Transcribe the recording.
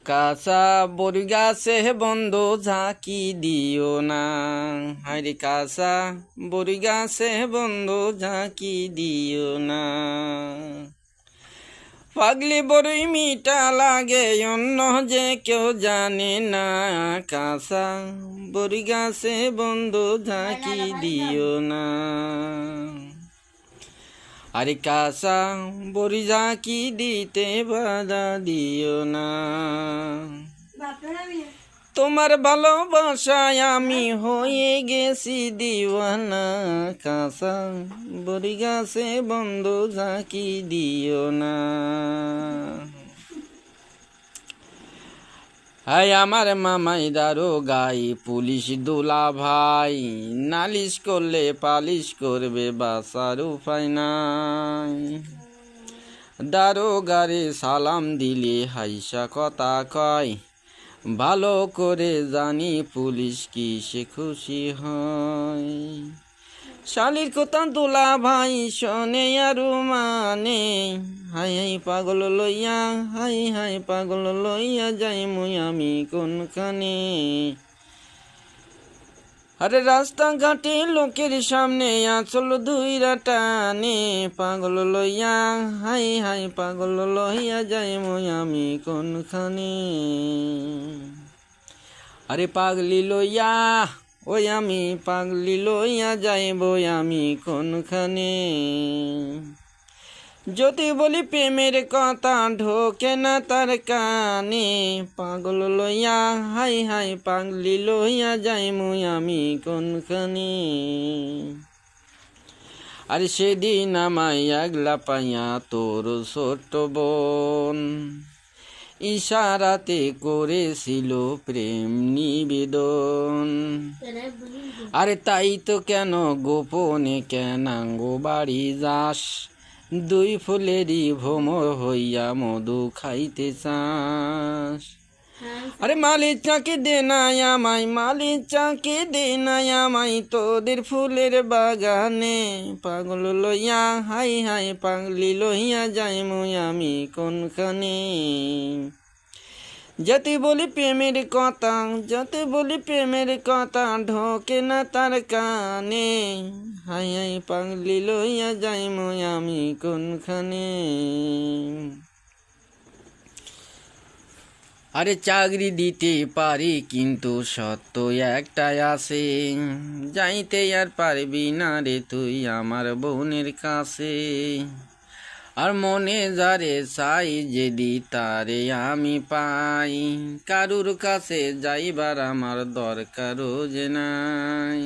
কাঁচা বড়ি গাছে বন্ধু ঝাঁকি দিও না, হায়রে কাঁচা বড়ি গাছে বন্ধু ঝাঁকি দিও না। পাগলি বড়ই মিঠা লাগে অন্য যে কেউ জানে না, কাঁচা বড়ি গাছে বন্ধু ঝাঁকি দিও না। আরে কাঁচা বড়ি ঝাঁকি দিতে বাধা দিও না। তোমার ভালোবাসায় আমি হয়ে গেছি দিওয়ানা, কাঁচা বড়ি গাছে বন্ধু ঝাঁকি দিও না। হাই আমার মামাই দারোগাই পুলিশ দুলা ভাই, নালিশ করলে পালিশ করবে বাসার উপায় নাই। দারোগারে সালাম দিলে হাইসা কথা কয়, ভালো করে জানি পুলিশ কি সে খুশি হয়। শালির কথা দুলা ভাই শোনে আর মানে, হাই হাই পাগল লইয়া, হাই হাই পাগল লইয়া যাই মুই আমি কোনখানে। আরে রাস্তাঘাটে লোকের সামনে আঁচল ধুইরা টানে, পাগল লইয়া, হাই হাই পাগল লইয়া যাই মুই আমি কোনখানে। আরে পাগলি লইয়া, ওই আমি পাগলি লইয়া যাইব আমি কোনখানে। যদি বলি প্রেমের কথা ঢোকে না তার কানে, পাগল লইয়া, হাই হাই পাগলি লইয়া যাইমু আমি কোনখানে। আরে সেদিন আমায় আগলা পাইয়া তোর ছোট্ট বোন, ইশারাতে করেছিল প্রেম নিবেদন। আরে তাই তো কেন গোপনে কেনাঙ্গো বাড়ি যাস, দুই ফুলেরই ভ্রমর হইয়া মধু খাইতে চাস। আরে মালিক চাকে দে নাই আমায়, মালিক চাকে দে নাই আমায় তোদের ফুলের বাগানে, পাগল লইয়া, হাই হাই পাগলি লইয়া যাইমু আমি কোনখানে। যাতে বলি প্রেমের কথা, যাতে বলি প্রেমের কথা ঢোকে না তার কানে, হাই হাই পাগলি লইয়া যাইমু আমি কোনখানে। আরে চাকরি দিতে পারি কিন্তু সত্য একটাই আছে, যাইতে আর পারবি না রে তুই আমার বোনের কাছে। আর মনে যারে চাই যদি তারে আমি পাই, কারুর কাছে যাইবার আমার দরকারও যে নাই।